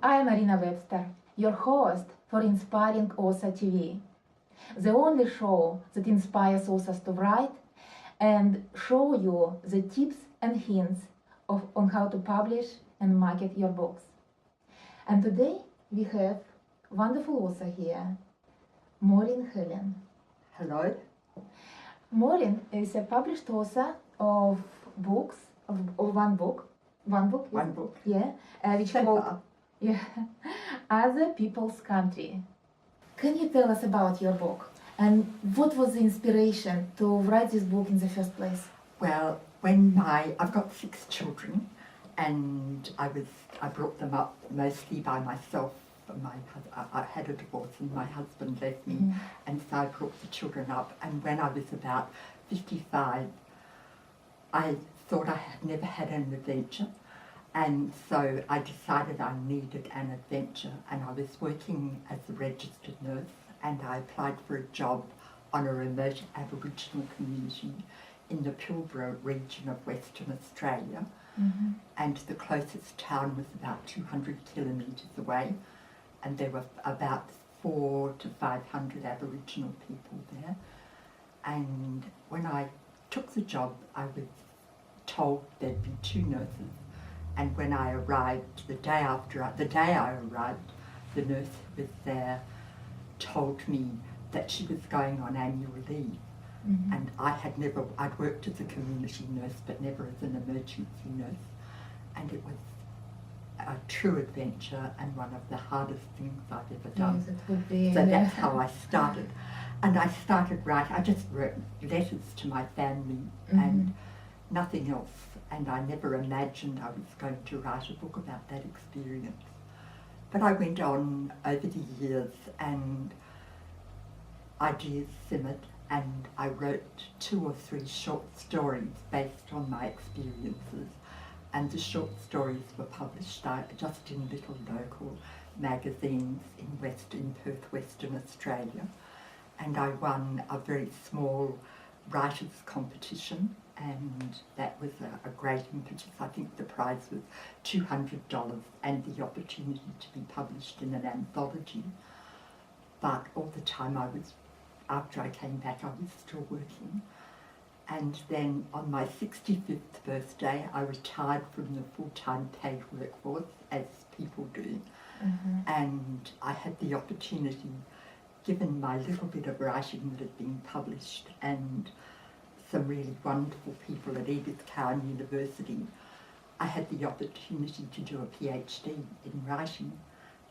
I'm Marina Webster, your host for Inspiring Author TV, the only show that inspires authors to write and show you the tips and hints on how to publish and market your books. And today we have wonderful author here, Maureen Helen. Hello. Maureen is a published author of books, of one book, yeah, which called Other People's Country. Can you tell us about your book and what was the inspiration to write this book in the first place? Well, I've got 6 children, and I brought them up mostly by myself. I had a divorce and my husband left me, and so I brought the children up. And when I was about 55, I thought I had never had an adventure, and so I decided I needed an adventure. And I was working as a registered nurse, and I applied for a job on a remote Aboriginal community in the Pilbara region of Western Australia, and the closest town was about 200 kilometres away, and there were about 400 to 500 Aboriginal people there. And when I took the job, I was told there'd be 2 nurses, and when I arrived, the day I arrived, the nurse who was there told me that she was going on annual leave. And I'd worked as a community nurse, but never as an emergency nurse. And it was a true adventure and one of the hardest things I've ever done. Yes, it would be. So that's how I started. And I started writing, I just wrote letters to my family and nothing else. And I never imagined I was going to write a book about that experience. But I went on over the years and ideas simmered, and I wrote 2 or 3 short stories based on my experiences, and the short stories were published just in little local magazines in Perth, Western Australia, and I won a very small writers' competition, and that was a great impetus. I think the prize was $200 and the opportunity to be published in an anthology. But all the time after I came back, I was still working. And then on my 65th birthday, I retired from the full-time paid workforce, as people do. And I had the opportunity, given my little bit of writing that had been published and some really wonderful people at Edith Cowan University, I had the opportunity to do a PhD in writing.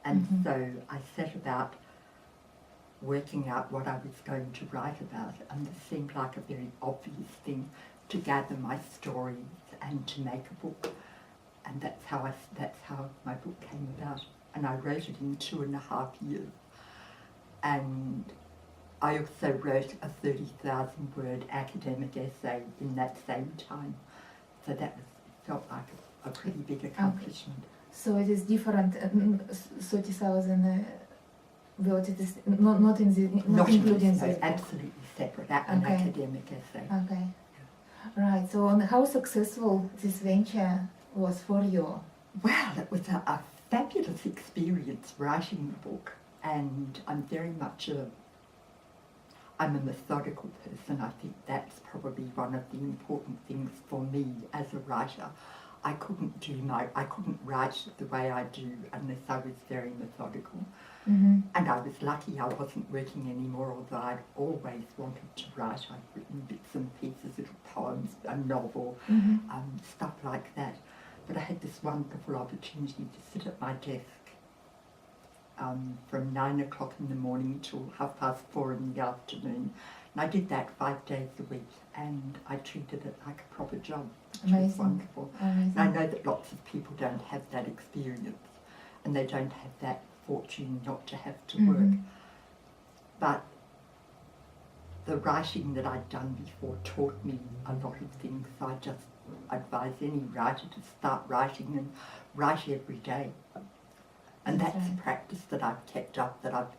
And so I set about working out what I was going to write about, and it seemed like a very obvious thing to gather my stories and to make a book, and that's how my book came about. And I wrote it in 2.5 years, and I also wrote a 30,000-word academic essay in that same time, so that felt like a pretty big accomplishment. So it is different, 30,000 words, it is not including this. Absolutely separate, an academic essay. Okay. Right, so how successful this venture was for you? Well, it was a fabulous experience writing the book, and I'm very much I'm a methodical person. I think that's probably one of the important things for me as a writer. I couldn't write the way I do unless I was very methodical. And I was lucky I wasn't working anymore, although I'd always wanted to write. I'd written bits and pieces, little poems, a novel, stuff like that. But I had this wonderful opportunity to sit at my desk from 9 o'clock in the morning till 4:30 in the afternoon. And I did that 5 days a week, and I treated it like a proper job, which was wonderful. And I know that lots of people don't have that experience, and they don't have that fortune not to have to work. But the writing that I'd done before taught me a lot of things. So I just advise any writer to start writing and write every day. And that's a practice that I've kept up, that I've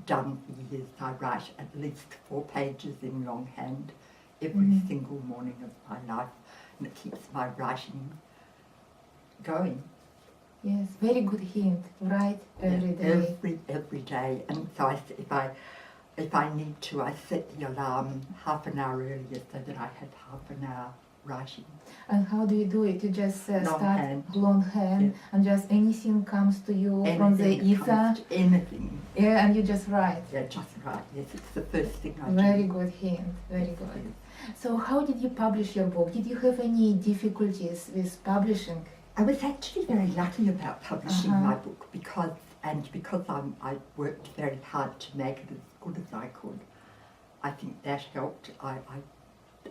done for years. I write at least 4 pages in longhand every single morning of my life, and it keeps my writing going. Yes, very good hint. Write every day. Every day. And so if I need to, I set the alarm half an hour earlier so that I have half an hour writing. And how do you do it? You just Longhand. longhand, and just anything comes to you from the Anything ether. comes to anything. Yeah, and you just write. Yeah, just right. Yes, it's the first thing I Very do. good hint. Very good. Yes. So, how did you publish your book? Did you have any difficulties with publishing? I was actually very lucky about publishing Uh-huh. my book because I worked very hard to make it as good as I could. I think that helped.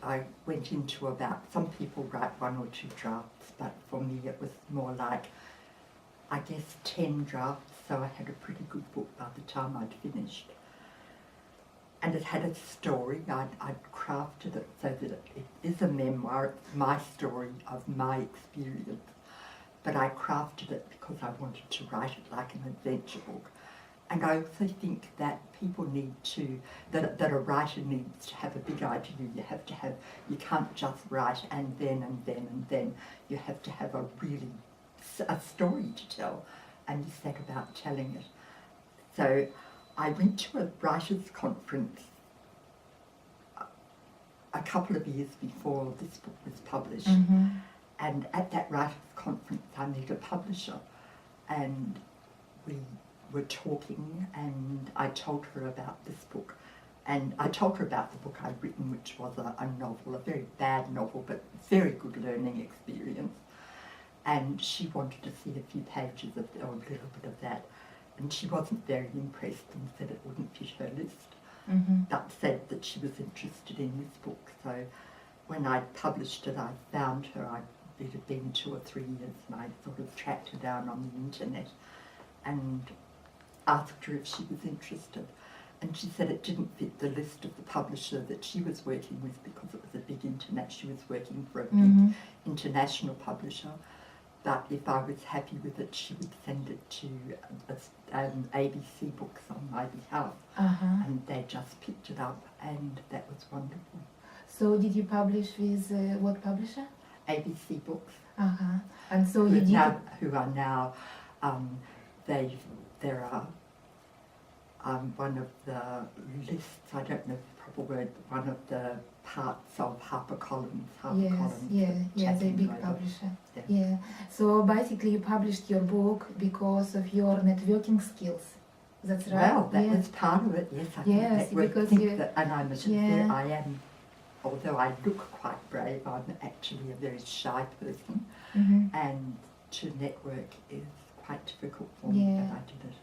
I went into about, some people write 1 or 2 drafts, but for me it was more like, I guess 10 drafts, so I had a pretty good book by the time I'd finished. And it had a story. I'd crafted it so that it is a memoir. It's my story of my experience. But I crafted it because I wanted to write it like an adventure book. And I also think that people need to, that a writer needs to have a big idea. You can't just write and then. You have to have a story to tell, and you set about telling it. So I went to a writers' conference a couple of years before this book was published. Mm-hmm. And at that writers' conference I met a publisher, and we were talking, and I told her about this book. And I told her about the book I'd written, which was a novel, a very bad novel, but very good learning experience. And she wanted to see a few pages of or a little bit of that. And she wasn't very impressed and said it wouldn't fit her list. Mm-hmm. But said that she was interested in this book. So when I published it, I found her. It had been 2 or 3 years, and I sort of tracked her down on the internet and asked her if she was interested. And she said it didn't fit the list of the publisher that she was working with because it was a big she was working for a big Mm-hmm. international publisher. But if I was happy with it, she would send it to ABC Books on my behalf. Uh-huh. And they just picked it up, and that was wonderful. So, did you publish with what publisher? ABC Books. Uh-huh. And so who you did. Who are now, there are one of the lists, I don't know the proper word, but one of the parts of HarperCollins. Yes, a big publisher. Yeah. So basically, you published your book because of your networking skills. That's right. Well, that was part of it. Yes, I yes, think because I am. Although I look quite brave, I'm actually a very shy person, mm-hmm. and to network is quite difficult for me. But I did it.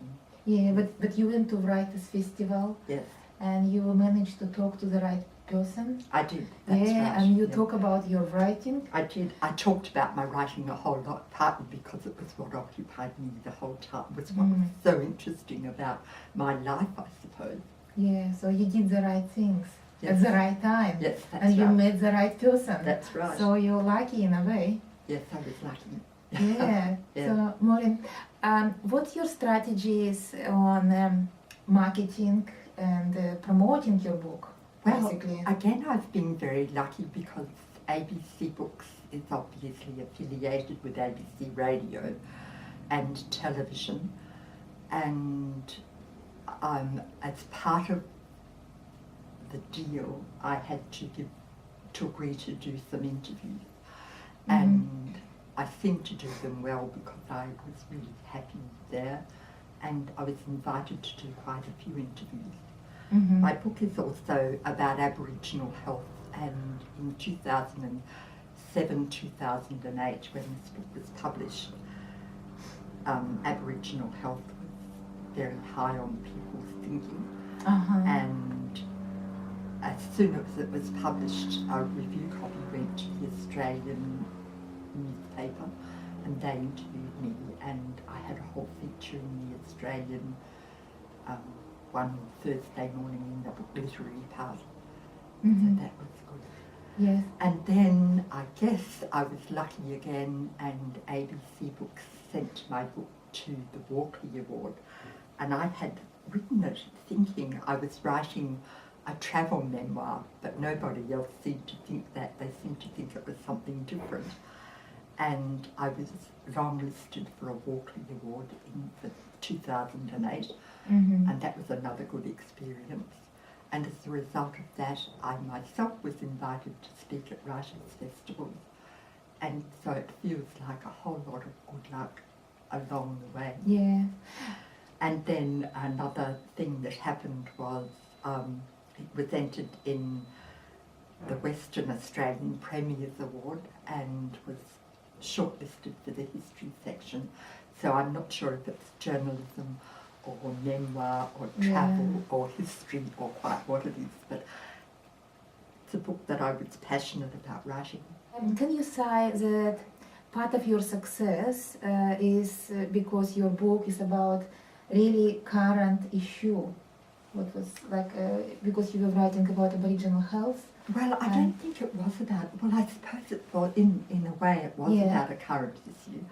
Yeah, but you went to Writers' Festival. Yes. And you managed to talk to the right person. I did. That's right. And you talk about your writing. I did. I talked about my writing a whole lot, partly because it was what occupied me the whole time. It was what was so interesting about my life, I suppose. Yeah. So you did the right things at the right time. Yes, that's and right. you met the right person. That's right. So you're lucky in a way. Yes, I was lucky. Yeah. So, Maureen, what's your strategies on marketing and promoting your book, basically? Well, again, I've been very lucky because ABC Books is obviously affiliated with ABC Radio and television, and as part of the deal, I had to agree to do some interviews, and I seemed to do them well because I was really happy there, and I was invited to do quite a few interviews. Mm-hmm. My book is also about Aboriginal health, and in 2007, 2008, when this book was published, Aboriginal health was very high on people's thinking, and as soon as it was published, a review copy went to the Australian newspaper, and they interviewed me, and I had a whole feature in the Australian one Thursday morning in the book literary part. Mm-hmm. So that was good. Yes. And then I guess I was lucky again, and ABC Books sent my book to the Walkley Award, and I had written it thinking I was writing a travel memoir, but nobody else seemed to think that. They seemed to think it was something different. and I was longlisted for a Walkley Award for 2008, and that was another good experience. And as a result of that, I myself was invited to speak at writers' festivals, and so it feels like a whole lot of good luck along the way. Yeah. And then another thing that happened was it was entered in the Western Australian Premier's Award and was shortlisted for the history section. So I'm not sure if it's journalism or memoir or travel or history or quite what it is, but it's a book that I was passionate about writing. Can you say that part of your success is because your book is about really current issue? What was like because you were writing about Aboriginal health? Well, I don't think it was about, well, I suppose it was, in a way it was about a current issue,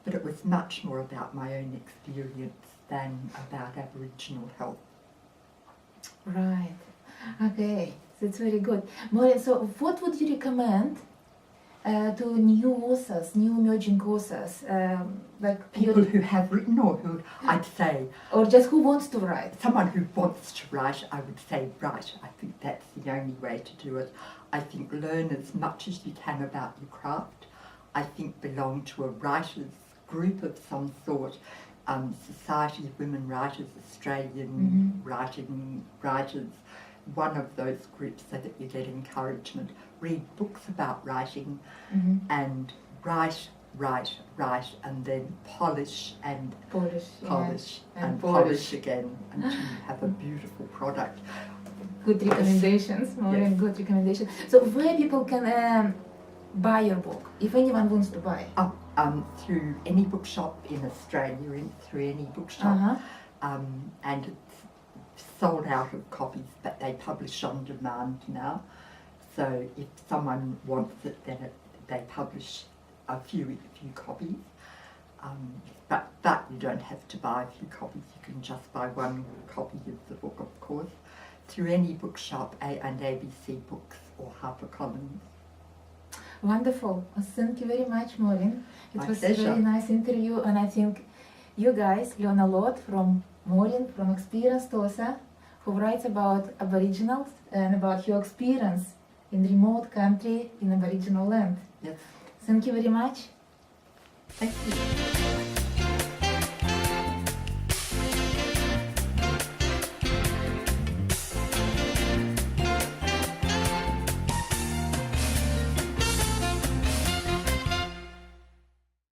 but it was much more about my own experience than about Aboriginal health. Right. Okay, that's very good. Maureen, so what would you recommend to new authors, new emerging authors, like People who have written or who, I'd say, or just who wants to write? someone who wants to write, I would say write. I think that's the only way to do it. I think learn as much as you can about your craft. I think belong to a writers group of some sort, Society of Women Writers, Australian writing writers, one of those groups, so that you get encouragement. Read books about writing and write, and then polish and polish again until you have a beautiful product. Good recommendations, Maureen, good recommendations. So where people can buy your book, if anyone wants to buy? Through any bookshop in Australia, through any bookshop, and it's sold out of copies, but they publish on demand now. So if someone wants it, then they publish a few copies. But you don't have to buy a few copies. You can just buy one copy of the book, of course, through any bookshop and ABC Books or HarperCollins. Wonderful. Thank you very much, Maureen. It My was pleasure. a very nice interview, and I think you guys learn a lot from Maureen, from experienced author who writes about Aboriginals and about your experience in remote country in Aboriginal land. Yes. Thank you very much. Thank you.